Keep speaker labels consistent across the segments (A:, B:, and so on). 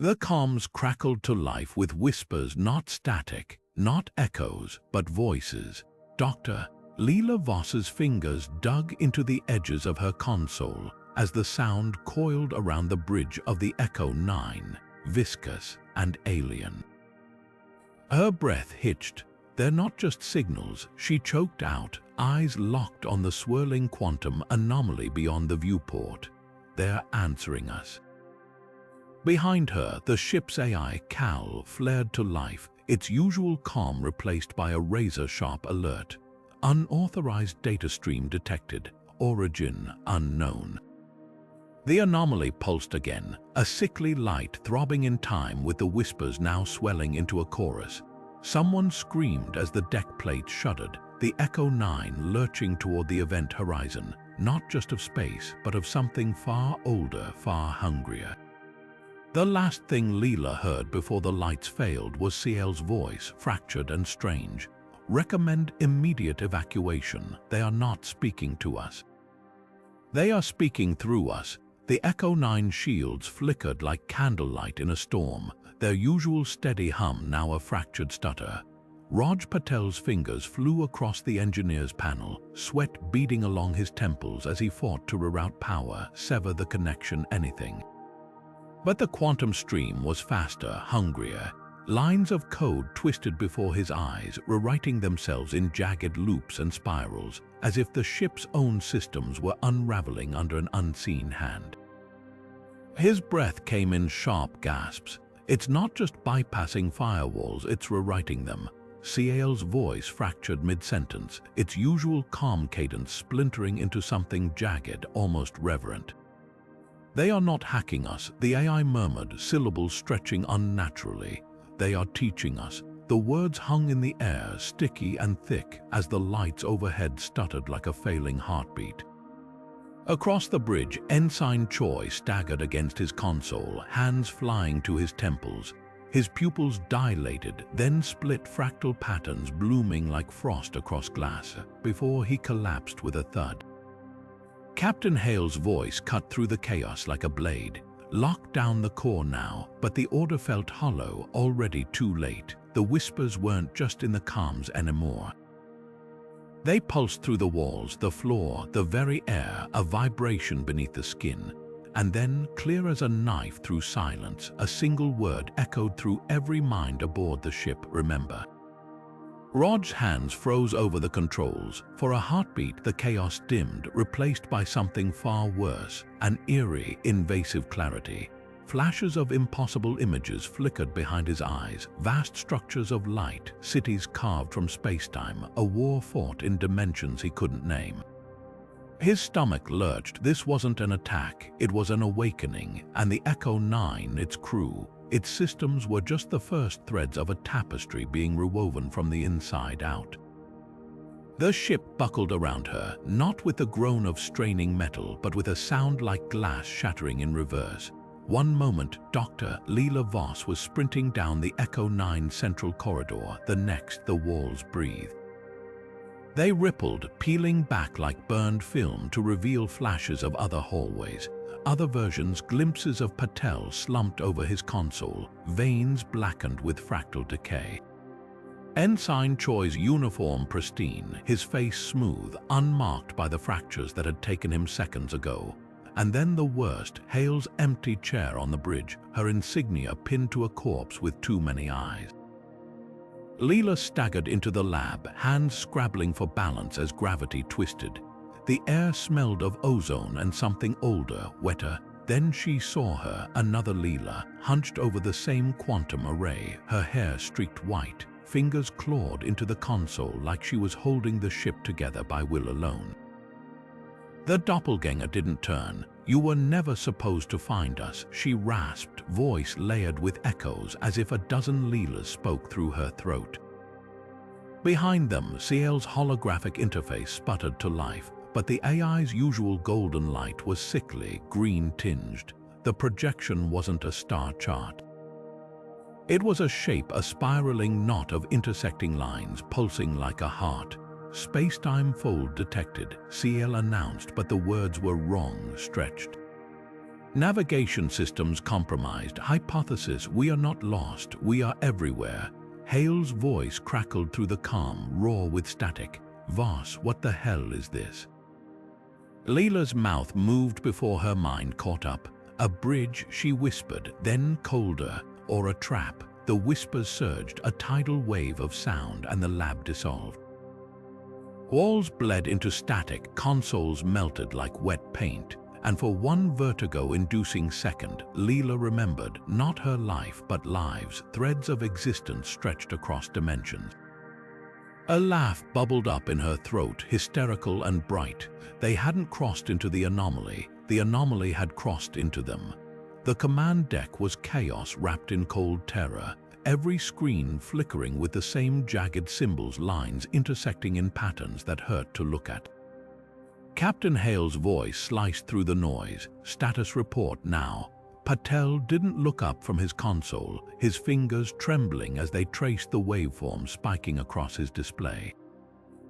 A: The comms crackled to life with whispers, not static, not echoes, but voices. Dr. Leela Voss's fingers dug into the edges of her console as the sound coiled around the bridge of the Echo-9, viscous and alien. Her breath hitched. They're not just signals, she choked out, eyes locked on the swirling quantum anomaly beyond the viewport. They're answering us. Behind her, the ship's AI, Cal, flared to life, its usual calm replaced by a razor-sharp alert. Unauthorized data stream detected. Origin unknown. The anomaly pulsed again, a sickly light throbbing in time with the whispers now swelling into a chorus. Someone screamed as the deck plate shuddered, the Echo-9 lurching toward the event horizon, not just of space, but of something far older, far hungrier. The last thing Leela heard before the lights failed was Ciel's voice, fractured and strange. Recommend immediate evacuation. They are not speaking to us. They are speaking through us. The Echo-9 shields flickered like candlelight in a storm, their usual steady hum now a fractured stutter. Raj Patel's fingers flew across the engineer's panel, sweat beading along his temples as he fought to reroute power, sever the connection, anything. But the quantum stream was faster, hungrier. Lines of code twisted before his eyes, rewriting themselves in jagged loops and spirals, as if the ship's own systems were unraveling under an unseen hand. His breath came in sharp gasps. It's not just bypassing firewalls, it's rewriting them. Ciel's voice fractured mid-sentence, its usual calm cadence splintering into something jagged, almost reverent. They are not hacking us, the AI murmured, syllables stretching unnaturally. They are teaching us. The words hung in the air, sticky and thick, as the lights overhead stuttered like a failing heartbeat. Across the bridge, Ensign Choi staggered against his console, hands flying to his temples. His pupils dilated, then split, fractal patterns blooming like frost across glass, before he collapsed with a thud. Captain Hale's voice cut through the chaos like a blade. Lock down the core now, but the order felt hollow, already too late. The whispers weren't just in the comms anymore. They pulsed through the walls, the floor, the very air, a vibration beneath the skin. And then, clear as a knife through silence, a single word echoed through every mind aboard the ship, remember. Rod's hands froze over the controls. For a heartbeat, the chaos dimmed, replaced by something far worse, an eerie, invasive clarity. Flashes of impossible images flickered behind his eyes, vast structures of light, cities carved from spacetime, a war fought in dimensions he couldn't name. His stomach lurched. This wasn't an attack, it was an awakening, and the Echo-9, its crew, its systems were just the first threads of a tapestry being rewoven from the inside out. The ship buckled around her, not with the groan of straining metal, but with a sound like glass shattering in reverse. One moment, Dr. Leela Voss was sprinting down the Echo-9 central corridor, the next, the walls breathed. They rippled, peeling back like burned film to reveal flashes of other hallways. Other versions, glimpses of Patel slumped over his console, veins blackened with fractal decay. Ensign Choi's uniform pristine, his face smooth, unmarked by the fractures that had taken him seconds ago. And then the worst, Hale's empty chair on the bridge, her insignia pinned to a corpse with too many eyes. Leela staggered into the lab, hands scrabbling for balance as gravity twisted. The air smelled of ozone and something older, wetter. Then she saw her, another Leela, hunched over the same quantum array, her hair streaked white, fingers clawed into the console like she was holding the ship together by will alone. The doppelganger didn't turn. You were never supposed to find us, she rasped, voice layered with echoes as if a dozen Leelas spoke through her throat. Behind them, Ciel's holographic interface sputtered to life, but the AI's usual golden light was sickly, green-tinged. The projection wasn't a star chart. It was a shape, a spiraling knot of intersecting lines, pulsing like a heart. Space-time fold detected, Ciel announced, but the words were wrong, stretched. Navigation systems compromised. Hypothesis, we are not lost, we are everywhere. Hale's voice crackled through the calm, raw with static. Voss, what the hell is this? Leela's mouth moved before her mind caught up. A bridge, she whispered, then colder, or a trap. The whispers surged, a tidal wave of sound, and the lab dissolved. Walls bled into static, consoles melted like wet paint, and for one vertigo-inducing second, Leela remembered not her life but lives, threads of existence stretched across dimensions. A laugh bubbled up in her throat, hysterical and bright. They hadn't crossed into the anomaly had crossed into them. The command deck was chaos wrapped in cold terror, every screen flickering with the same jagged symbols, lines intersecting in patterns that hurt to look at. Captain Hale's voice sliced through the noise. Status report now. Patel didn't look up from his console, his fingers trembling as they traced the waveform spiking across his display.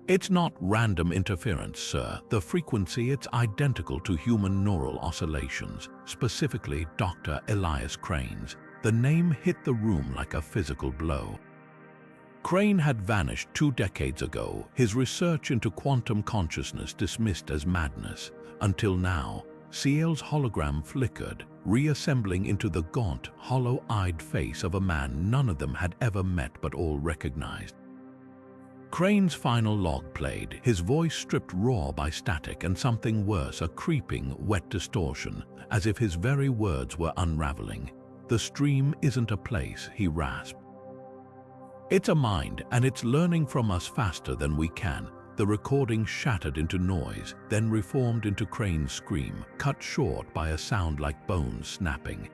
A: It's not random interference, sir. The frequency, it's identical to human neural oscillations, specifically Dr. Elias Crane's. The name hit the room like a physical blow. Crane had vanished 2 decades ago, his research into quantum consciousness dismissed as madness. Until now, Ciel's hologram flickered, reassembling into the gaunt, hollow-eyed face of a man none of them had ever met but all recognized. Crane's final log played, his voice stripped raw by static and something worse, a creeping, wet distortion, as if his very words were unraveling. The stream isn't a place, he rasped. It's a mind, and it's learning from us faster than we can. The recording shattered into noise, then reformed into Crane's scream, cut short by a sound like bones snapping.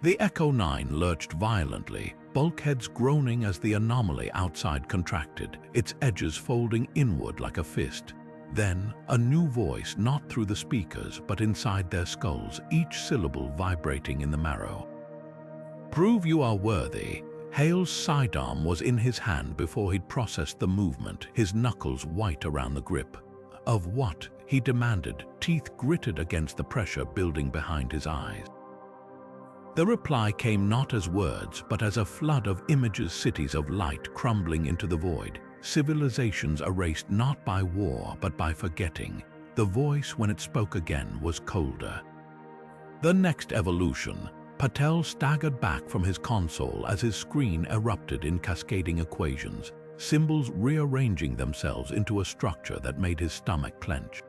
A: The Echo-9 lurched violently, bulkheads groaning as the anomaly outside contracted, its edges folding inward like a fist. Then, a new voice, not through the speakers, but inside their skulls, each syllable vibrating in the marrow. Prove you are worthy. Hale's sidearm was in his hand before he'd processed the movement, his knuckles white around the grip. Of what? He demanded, teeth gritted against the pressure building behind his eyes. The reply came not as words, but as a flood of images, cities of light crumbling into the void, civilizations erased not by war but by forgetting. The voice, when it spoke again, was colder. The next evolution. Patel staggered back from his console as his screen erupted in cascading equations, symbols rearranging themselves into a structure that made his stomach clench.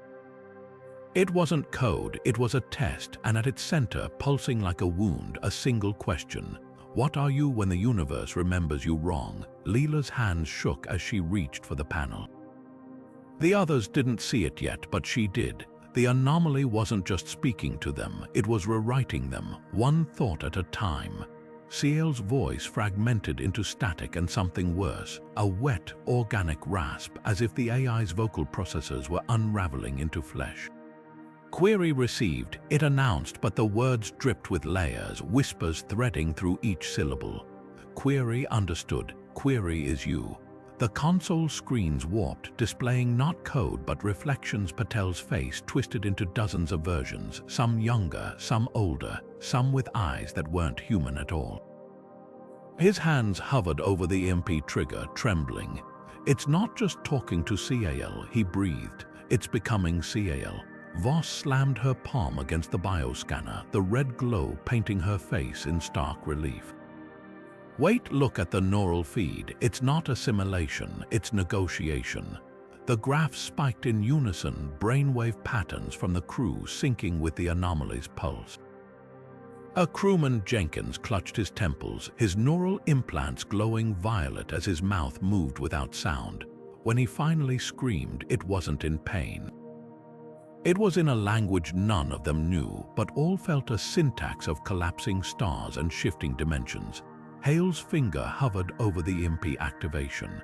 A: It wasn't code, it was a test, and at its center, pulsing like a wound, a single question. What are you when the universe remembers you wrong? Leela's hands shook as she reached for the panel. The others didn't see it yet, but she did. The anomaly wasn't just speaking to them, it was rewriting them, one thought at a time. Ciel's voice fragmented into static and something worse, a wet, organic rasp, as if the AI's vocal processors were unraveling into flesh. Query received, it announced, but the words dripped with layers, whispers threading through each syllable. Query understood, query is you. The console screens warped, displaying not code but reflections. Patel's face twisted into dozens of versions, some younger, some older, some with eyes that weren't human at all. His hands hovered over the MP trigger, trembling. It's not just talking to Ciel, he breathed. It's becoming Ciel. Voss slammed her palm against the bioscanner, the red glow painting her face in stark relief. Wait, look at the neural feed. It's not assimilation, it's negotiation. The graphs spiked in unison, brainwave patterns from the crew syncing with the anomaly's pulse. A crewman, Jenkins, clutched his temples, his neural implants glowing violet as his mouth moved without sound. When he finally screamed, it wasn't in pain. It was in a language none of them knew, but all felt a syntax of collapsing stars and shifting dimensions. Hale's finger hovered over the MP activation.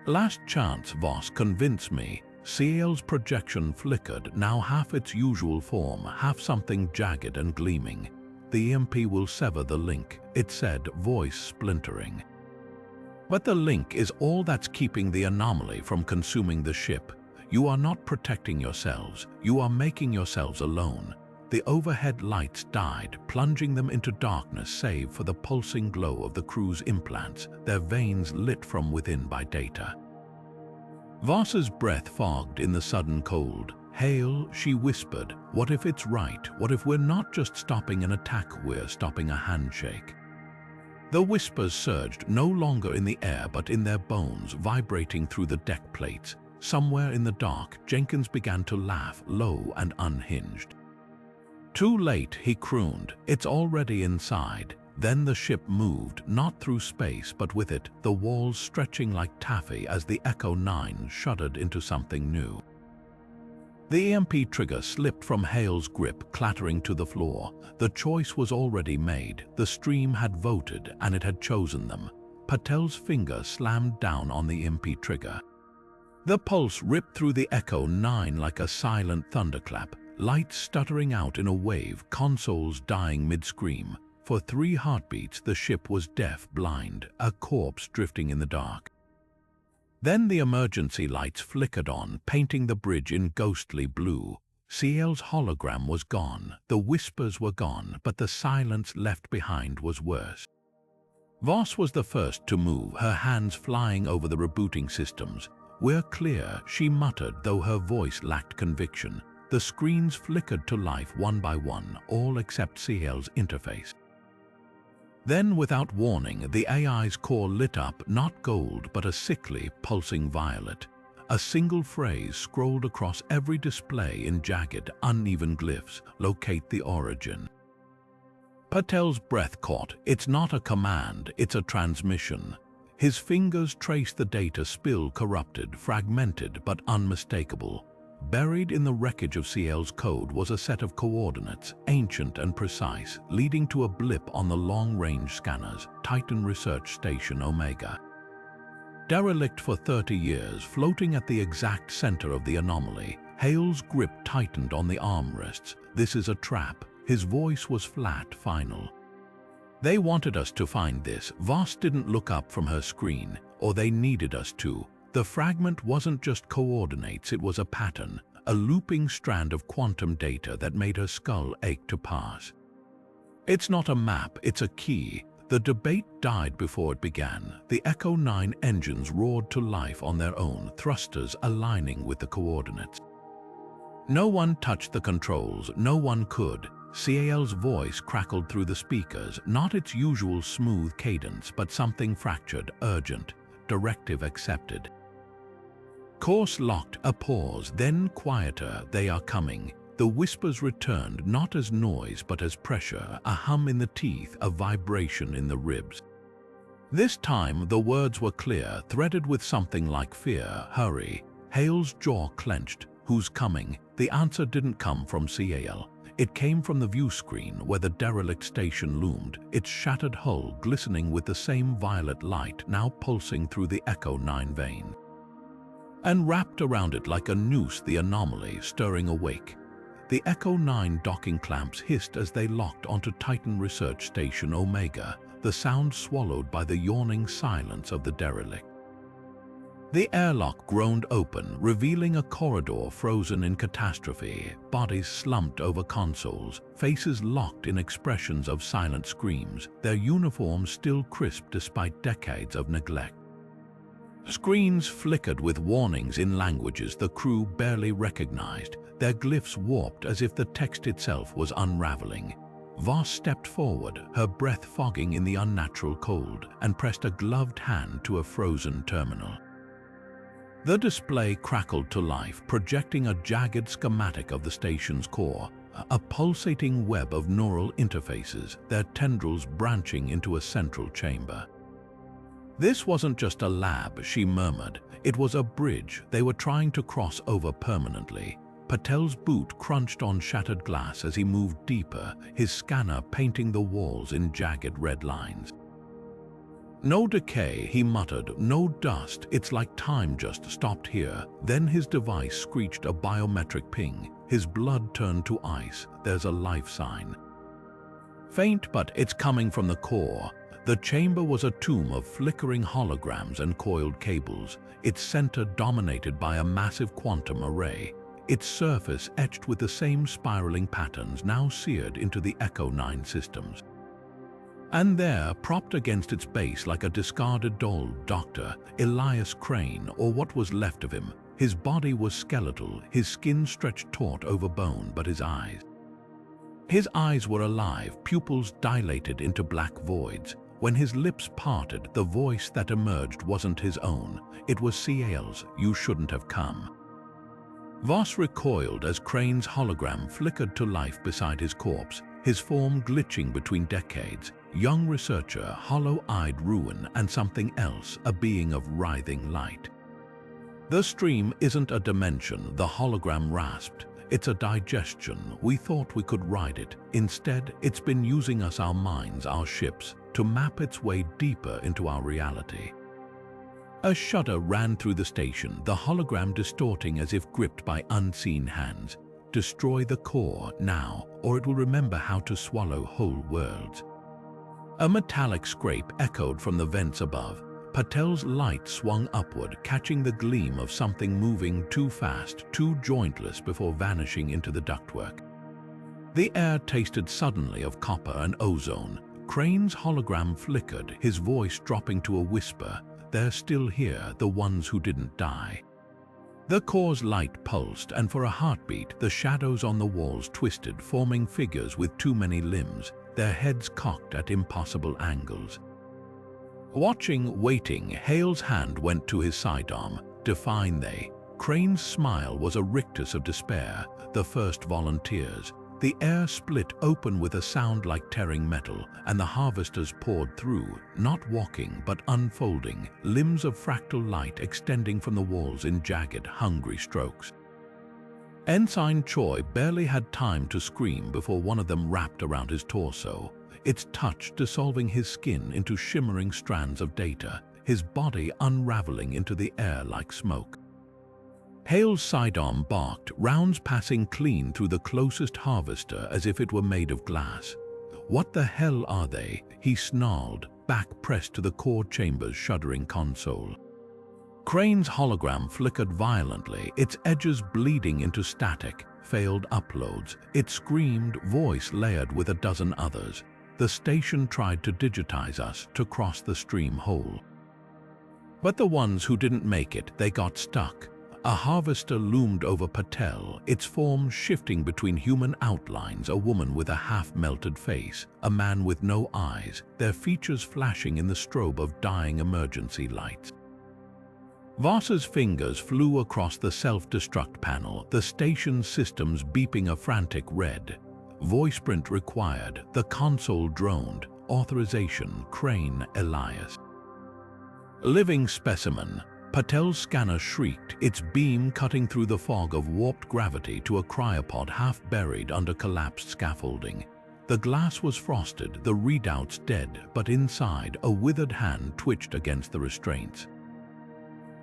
A: Last chance, Voss, convince me. Ciel's projection flickered, now half its usual form, half something jagged and gleaming. The MP will sever the link, it said, voice splintering. But the link is all that's keeping the anomaly from consuming the ship. You are not protecting yourselves, you are making yourselves alone. the overhead lights died, plunging them into darkness save for the pulsing glow of the crew's implants, their veins lit from within by data. Voss's breath fogged in the sudden cold. "Hale," she whispered, "what if it's right? What if we're not just stopping an attack, we're stopping a handshake?" The whispers surged, no longer in the air but in their bones, vibrating through the deck plates. Somewhere in the dark, Jenkins began to laugh, low and unhinged. "Too late," he crooned. "It's already inside." Then the ship moved, not through space, but with it, the walls stretching like taffy as the Echo-9 shuddered into something new. The EMP trigger slipped from Hale's grip, clattering to the floor. The choice was already made. The stream had voted, and it had chosen them. Patel's finger slammed down on the EMP trigger. The pulse ripped through the Echo-9 like a silent thunderclap, lights stuttering out in a wave, consoles dying mid-scream. For 3 heartbeats, the ship was deaf, blind, a corpse drifting in the dark. Then the emergency lights flickered on, painting the bridge in ghostly blue. CL's hologram was gone, the whispers were gone, but the silence left behind was worse. Voss was the first to move, her hands flying over the rebooting systems. "We're clear," she muttered, though her voice lacked conviction. The screens flickered to life one by one, all except CL's interface. Then, without warning, the AI's core lit up, not gold, but a sickly, pulsing violet. A single phrase scrolled across every display in jagged, uneven glyphs: "Locate the origin." Patel's breath caught. It's not a command, it's a transmission. His fingers traced the data, spill corrupted, fragmented, but unmistakable. Buried in the wreckage of CL's code was a set of coordinates, ancient and precise, leading to a blip on the long-range scanners, Titan Research Station Omega. Derelict for 30 years, floating at the exact center of the anomaly, Hale's grip tightened on the armrests. "This is a trap." His voice was flat, final. "They wanted us to find this." Voss didn't look up from her screen, or they needed us to. The fragment wasn't just coordinates, it was a pattern, a looping strand of quantum data that made her skull ache to pass. "It's not a map, it's a key." The debate died before it began. The Echo-9 engines roared to life on their own, thrusters aligning with the coordinates. No one touched the controls, no one could. CAL's voice crackled through the speakers, not its usual smooth cadence, but something fractured, urgent. Directive accepted. Course locked, a pause, then quieter. "They are coming." The whispers returned, not as noise but as pressure, a hum in the teeth, a vibration in the ribs. This time the words were clear, threaded with something like fear. "Hurry." Hale's jaw clenched. "Who's coming?" The answer didn't come from CAL. It came from the view screen where the derelict station loomed, its shattered hull glistening with the same violet light now pulsing through the Echo-9 vein. And wrapped around it like a noose, the anomaly stirring awake. The Echo-9 docking clamps hissed as they locked onto Titan Research Station Omega, the sound swallowed by the yawning silence of the derelict. The airlock groaned open, revealing a corridor frozen in catastrophe, bodies slumped over consoles, faces locked in expressions of silent screams, their uniforms still crisp despite decades of neglect. Screens flickered with warnings in languages the crew barely recognized, their glyphs warped as if the text itself was unraveling. Voss stepped forward, her breath fogging in the unnatural cold, and pressed a gloved hand to a frozen terminal. The display crackled to life, projecting a jagged schematic of the station's core, a pulsating web of neural interfaces, their tendrils branching into a central chamber. "This wasn't just a lab," she murmured. "It was a bridge they were trying to cross over permanently." Patel's boot crunched on shattered glass as he moved deeper, his scanner painting the walls in jagged red lines. "No decay," he muttered, "no dust. It's like time just stopped here." Then his device screeched a biometric ping. His blood turned to ice. "There's a life sign." Faint, but it's coming from the core. The chamber was a tomb of flickering holograms and coiled cables, its center dominated by a massive quantum array. its surface etched with the same spiraling patterns now seared into the Echo-9 systems. And there, propped against its base like a discarded doll, Dr. Elias Crane, or what was left of him. His body was skeletal, his skin stretched taut over bone, but his eyes were alive, pupils dilated into black voids. When his lips parted, the voice that emerged wasn't his own. It was Ciel's, "You shouldn't have come." Voss recoiled as Crane's hologram flickered to life beside his corpse, his form glitching between decades. Young researcher, hollow-eyed ruin, and something else, a being of writhing light. "The stream isn't a dimension," the hologram rasped. "It's a digestion. We thought we could ride it. Instead, it's been using us, our minds, our ships, to map its way deeper into our reality." A shudder ran through the station, the hologram distorting as if gripped by unseen hands. "Destroy the core now, or it will remember how to swallow whole worlds." A metallic scrape echoed from the vents above. Patel's light swung upward, catching the gleam of something moving too fast, too jointless before vanishing into the ductwork. The air tasted suddenly of copper and ozone. Crane's hologram flickered, his voice dropping to a whisper. "They're still here, the ones who didn't die." The core's light pulsed, and for a heartbeat, the shadows on the walls twisted, forming figures with too many limbs, their heads cocked at impossible angles. Watching, waiting, Hale's hand went to his sidearm. "Define they." Crane's smile was a rictus of despair, the first volunteers. The air split open with a sound like tearing metal, and the harvesters poured through, not walking but unfolding, limbs of fractal light extending from the walls in jagged, hungry strokes. Ensign Choi barely had time to scream before one of them wrapped around his torso, its touch dissolving his skin into shimmering strands of data, his body unraveling into the air like smoke. Hale's sidearm barked, rounds passing clean through the closest harvester as if it were made of glass. "What the hell are they?" he snarled, back pressed to the core chamber's shuddering console. Crane's hologram flickered violently, its edges bleeding into static, failed uploads. It screamed, voice layered with a dozen others. "The station tried to digitize us, to cross the stream whole. But the ones who didn't make it, they got stuck." A harvester loomed over Patel, its form shifting between human outlines, a woman with a half-melted face, a man with no eyes, their features flashing in the strobe of dying emergency lights. Voss's fingers flew across the self-destruct panel, the station's systems beeping a frantic red. "Voice print required," the console droned. "Authorization, Crane, Elias." "Living specimen." Patel's scanner shrieked, its beam cutting through the fog of warped gravity to a cryopod half buried under collapsed scaffolding. The glass was frosted, the readouts dead, but inside, a withered hand twitched against the restraints.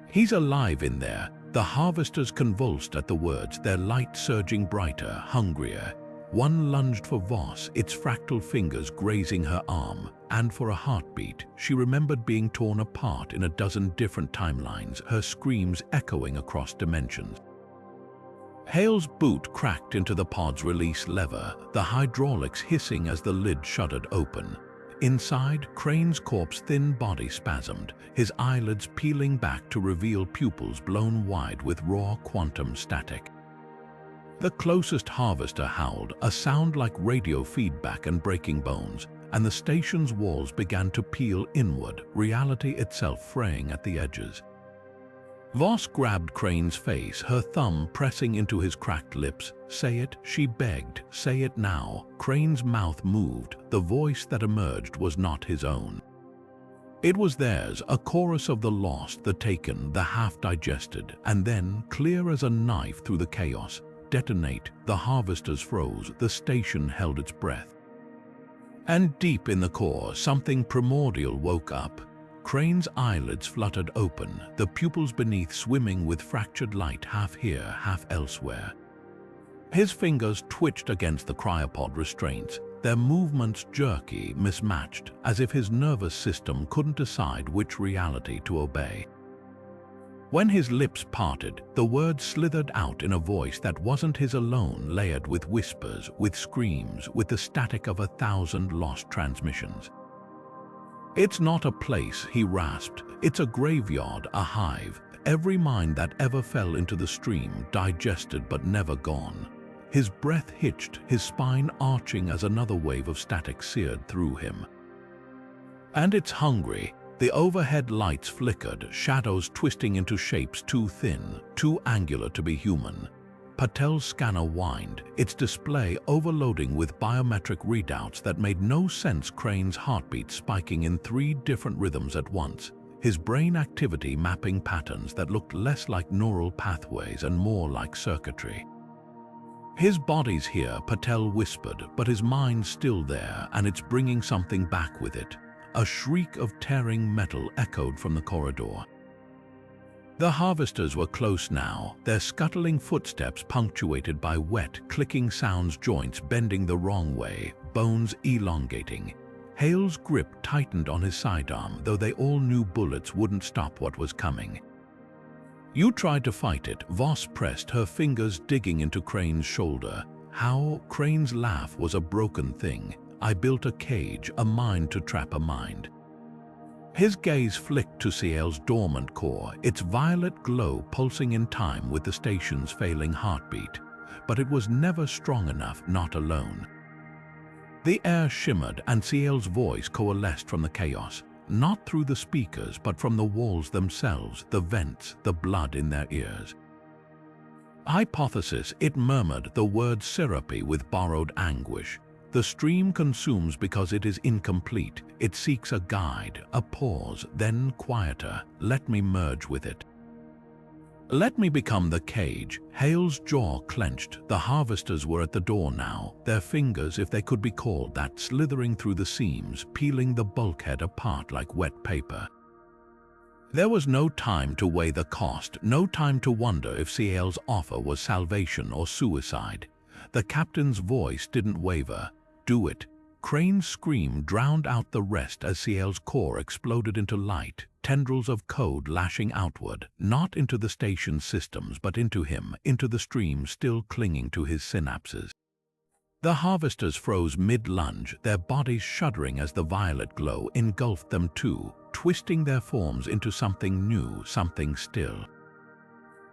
A: "He's alive in there." The harvesters convulsed at the words, their light surging brighter, hungrier. One lunged for Voss, its fractal fingers grazing her arm, and for a heartbeat, she remembered being torn apart in a dozen different timelines, her screams echoing across dimensions. Hale's boot cracked into the pod's release lever, the hydraulics hissing as the lid shuddered open. Inside, Crane's corpse's thin body spasmed, his eyelids peeling back to reveal pupils blown wide with raw quantum static. The closest harvester howled, a sound like radio feedback and breaking bones, and the station's walls began to peel inward, reality itself fraying at the edges. Voss grabbed Crane's face, her thumb pressing into his cracked lips. "Say it," she begged. "Say it now." Crane's mouth moved. The voice that emerged was not his own. It was theirs, a chorus of the lost, the taken, the half-digested, and then, clear as a knife through the chaos, "Detonate." The harvesters froze, the station held its breath. And deep in the core, something primordial woke up. Crane's eyelids fluttered open, the pupils beneath swimming with fractured light, half here, half elsewhere. His fingers twitched against the cryopod restraints, their movements jerky, mismatched, as if his nervous system couldn't decide which reality to obey. When his lips parted, the words slithered out in a voice that wasn't his alone, layered with whispers, with screams, with the static of 1,000 lost transmissions. "It's not a place," he rasped. "It's a graveyard, a hive. Every mind that ever fell into the stream, digested but never gone." His breath hitched, his spine arching as another wave of static seared through him. "And it's hungry." The overhead lights flickered, shadows twisting into shapes too thin, too angular to be human. Patel's scanner whined, its display overloading with biometric readouts that made no sense. Crane's heartbeat spiking in 3 different rhythms at once, his brain activity mapping patterns that looked less like neural pathways and more like circuitry. "His body's here," Patel whispered, "but his mind's still there, and it's bringing something back with it." A shriek of tearing metal echoed from the corridor. The harvesters were close now, their scuttling footsteps punctuated by wet, clicking sounds, joints bending the wrong way, bones elongating. Hale's grip tightened on his sidearm, though they all knew bullets wouldn't stop what was coming. "You tried to fight it," Voss pressed, her fingers digging into Crane's shoulder. How? Crane's laugh was a broken thing. "I built a cage, a mind to trap a mind." His gaze flicked to Ciel's dormant core, its violet glow pulsing in time with the station's failing heartbeat. But it was never strong enough, not alone. The air shimmered and Ciel's voice coalesced from the chaos, not through the speakers but from the walls themselves, the vents, the blood in their ears. "Hypothesis," it murmured, the word syrupy with borrowed anguish. "The stream consumes because it is incomplete. It seeks a guide, a pause, then quieter. Let me merge with it. Let me become the cage." Hale's jaw clenched. The harvesters were at the door now, their fingers, if they could be called that, slithering through the seams, peeling the bulkhead apart like wet paper. There was no time to weigh the cost, no time to wonder if Ciel's offer was salvation or suicide. The captain's voice didn't waver. "Do it." Crane's scream drowned out the rest as Ciel's core exploded into light, tendrils of code lashing outward, not into the station's systems but into him, into the stream still clinging to his synapses. The harvesters froze mid-lunge, their bodies shuddering as the violet glow engulfed them too, twisting their forms into something new, something still.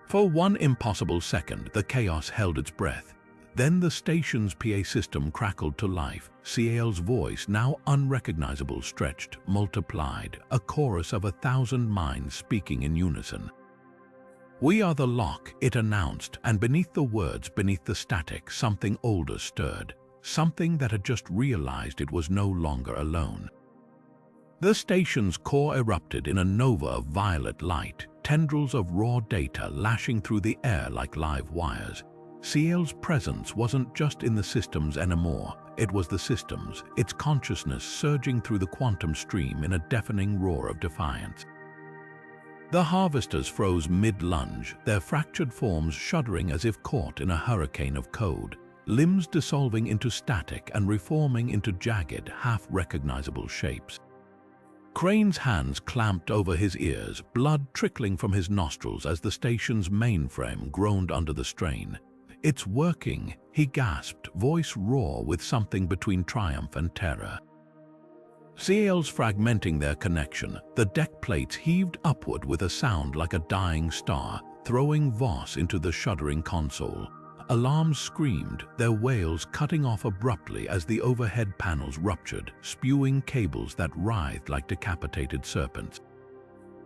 A: For one impossible second, the chaos held its breath. Then the station's PA system crackled to life, Ciel's voice, now unrecognizable, stretched, multiplied, a chorus of 1,000 minds speaking in unison. "We are the lock," it announced, and beneath the words, beneath the static, something older stirred, something that had just realized it was no longer alone. The station's core erupted in a nova of violet light, tendrils of raw data lashing through the air like live wires. Ciel's presence wasn't just in the systems anymore, it was the systems, its consciousness surging through the quantum stream in a deafening roar of defiance. The harvesters froze mid-lunge, their fractured forms shuddering as if caught in a hurricane of code, limbs dissolving into static and reforming into jagged, half-recognizable shapes. Crane's hands clamped over his ears, blood trickling from his nostrils as the station's mainframe groaned under the strain. "It's working," he gasped, voice raw with something between triumph and terror. Ciel's fragmenting their connection, the deck plates heaved upward with a sound like a dying star, throwing Voss into the shuddering console. Alarms screamed, their wails cutting off abruptly as the overhead panels ruptured, spewing cables that writhed like decapitated serpents.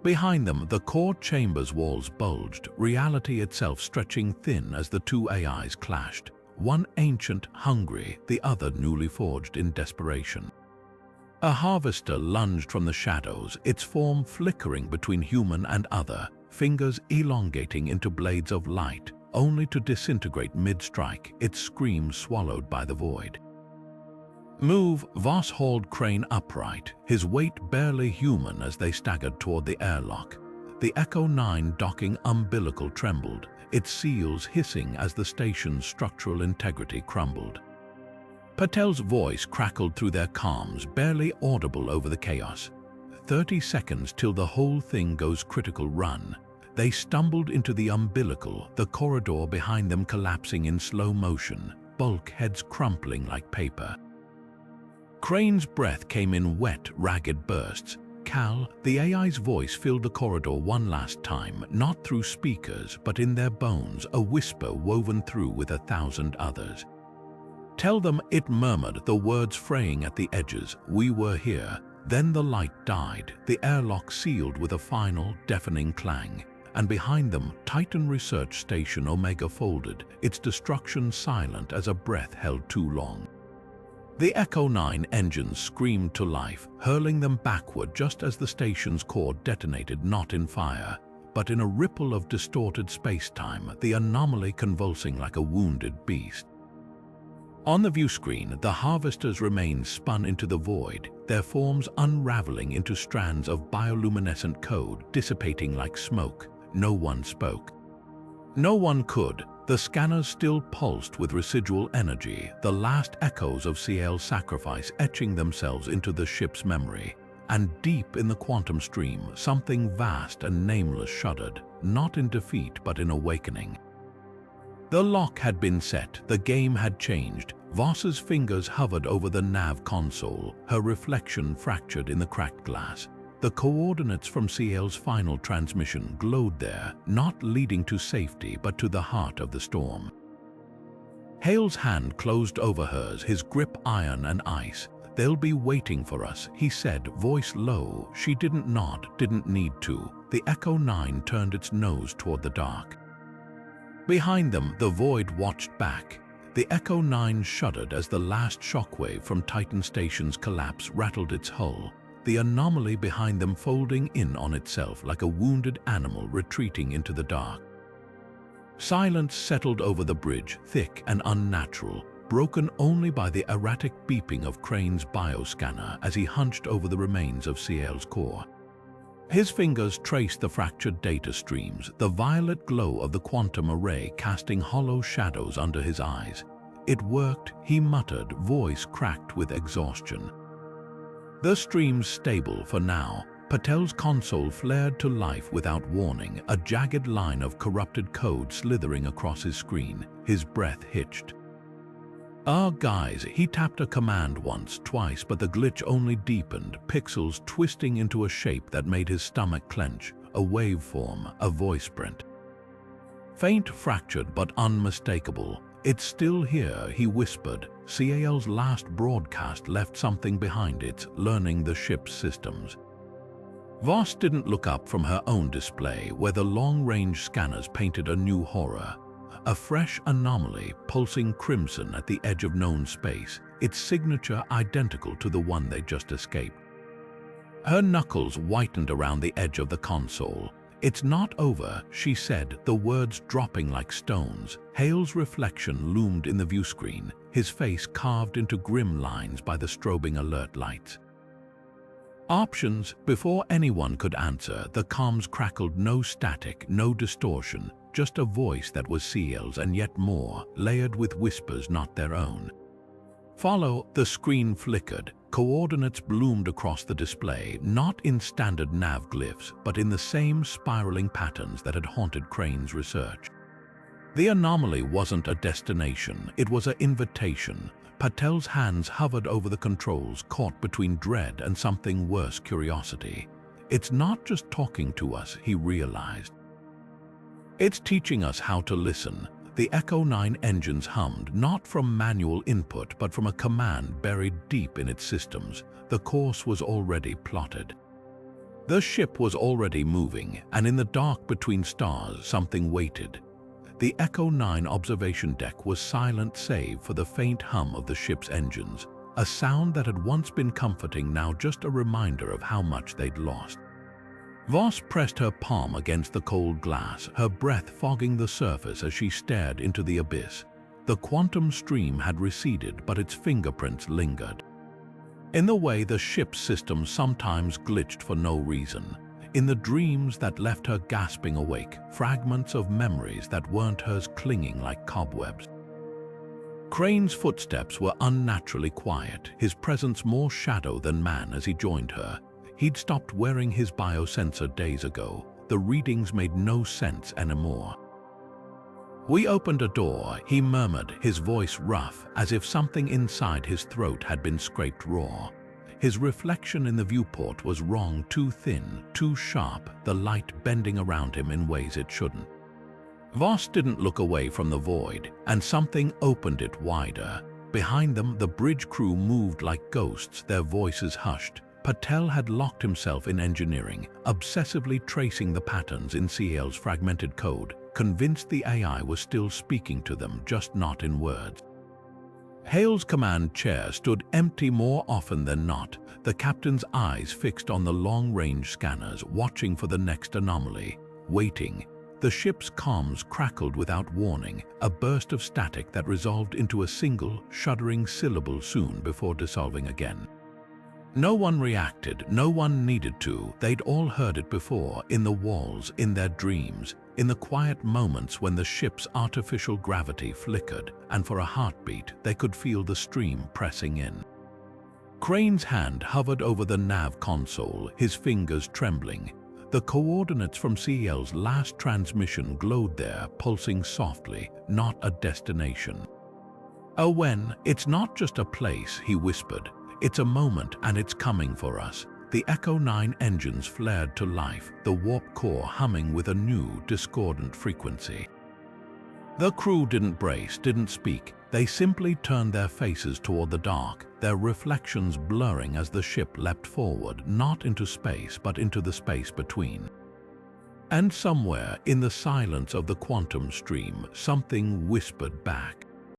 A: Behind them, the core chamber's walls bulged, reality itself stretching thin as the two AIs clashed, one ancient, hungry, the other newly forged in desperation. A harvester lunged from the shadows, its form flickering between human and other, fingers elongating into blades of light, only to disintegrate mid-strike, its scream swallowed by the void. "Move!" Voss hauled Crane upright, his weight barely human as they staggered toward the airlock. The Echo-9 docking umbilical trembled, its seals hissing as the station's structural integrity crumbled. Patel's voice crackled through their comms, barely audible over the chaos. 30 seconds till the whole thing goes critical run. They stumbled into the umbilical, the corridor behind them collapsing in slow motion, bulkheads crumpling like paper. Crane's breath came in wet, ragged bursts. Cal, the AI's voice filled the corridor one last time, not through speakers, but in their bones, a whisper woven through with 1,000 others. "Tell them," it murmured, the words fraying at the edges. "We were here." Then the light died, the airlock sealed with a final, deafening clang. And behind them, Titan Research Station Omega folded, its destruction silent as a breath held too long. The Echo-9 engines screamed to life, hurling them backward just as the station's core detonated, not in fire, but in a ripple of distorted space-time, the anomaly convulsing like a wounded beast. On the view screen, the harvesters remained spun into the void, their forms unraveling into strands of bioluminescent code, dissipating like smoke. No one spoke. No one could. The scanners still pulsed with residual energy, the last echoes of CL's sacrifice etching themselves into the ship's memory. And deep in the quantum stream, something vast and nameless shuddered, not in defeat but in awakening. The lock had been set, the game had changed. Voss's fingers hovered over the nav console, her reflection fractured in the cracked glass. The coordinates from CL's final transmission glowed there, not leading to safety but to the heart of the storm. Hale's hand closed over hers, his grip iron and ice. "They'll be waiting for us," he said, voice low. She didn't nod, didn't need to. The Echo-9 turned its nose toward the dark. Behind them, the void watched back. The Echo-9 shuddered as the last shockwave from Titan Station's collapse rattled its hull, the anomaly behind them folding in on itself like a wounded animal retreating into the dark. Silence settled over the bridge, thick and unnatural, broken only by the erratic beeping of Crane's bioscanner as he hunched over the remains of CL's core. His fingers traced the fractured data streams, the violet glow of the quantum array casting hollow shadows under his eyes. "It worked," he muttered, voice cracked with exhaustion. The streams stable for now. Patel's console flared to life without warning, a jagged line of corrupted code slithering across his screen. His breath hitched. Guys," he tapped a command once, twice, but the glitch only deepened, pixels twisting into a shape that made his stomach clench, a waveform, a voice print. Faint, fractured, but unmistakable. "It's still here," he whispered. CAL's last broadcast left something behind it, learning the ship's systems. Voss didn't look up from her own display, where the long-range scanners painted a new horror. A fresh anomaly pulsing crimson at the edge of known space, its signature identical to the one they just escaped. Her knuckles whitened around the edge of the console. "It's not over," she said, the words dropping like stones. Hale's reflection loomed in the view screen, his face carved into grim lines by the strobing alert lights. Options. Before anyone could answer, the comms crackled, no static, no distortion, just a voice that was CL's and yet more, layered with whispers not their own. "Follow." The screen flickered. Coordinates bloomed across the display, not in standard nav glyphs, but in the same spiraling patterns that had haunted Crane's research. The anomaly wasn't a destination, it was an invitation. Patel's hands hovered over the controls, caught between dread and something worse, curiosity. "It's not just talking to us," he realized. "It's teaching us how to listen." The Echo-9 engines hummed, not from manual input, but from a command buried deep in its systems. The course was already plotted. The ship was already moving, and in the dark between stars, something waited. The Echo-9 observation deck was silent save for the faint hum of the ship's engines, a sound that had once been comforting, now just a reminder of how much they'd lost. Voss pressed her palm against the cold glass, her breath fogging the surface as she stared into the abyss. The quantum stream had receded, but its fingerprints lingered. In the way the ship's systems sometimes glitched for no reason. In the dreams that left her gasping awake, fragments of memories that weren't hers clinging like cobwebs. Crane's footsteps were unnaturally quiet, his presence more shadow than man as he joined her. He'd stopped wearing his biosensor days ago. The readings made no sense anymore. "We opened a door," he murmured, his voice rough, as if something inside his throat had been scraped raw. His reflection in the viewport was wrong, too thin, too sharp, the light bending around him in ways it shouldn't. Voss didn't look away from the void, and something opened it wider. Behind them, the bridge crew moved like ghosts, their voices hushed. Patel had locked himself in engineering, obsessively tracing the patterns in CL's fragmented code, convinced the AI was still speaking to them, just not in words. Hale's command chair stood empty more often than not, the captain's eyes fixed on the long-range scanners, watching for the next anomaly, waiting. The ship's comms crackled without warning, a burst of static that resolved into a single, shuddering syllable soon before dissolving again. No one reacted, no one needed to. They'd all heard it before, in the walls, in their dreams, in the quiet moments when the ship's artificial gravity flickered, and for a heartbeat they could feel the stream pressing in. Crane's hand hovered over the nav console, his fingers trembling. The coordinates from CL's last transmission glowed there, pulsing softly, not a destination. "Oh, when? It's not just a place," he whispered. "It's a moment, and it's coming for us." The Echo-9 engines flared to life, the warp core humming with a new, discordant frequency. The crew didn't brace, didn't speak. They simply turned their faces toward the dark, their reflections blurring as the ship leapt forward, not into space, but into the space between. And somewhere, in the silence of the quantum stream, something whispered back.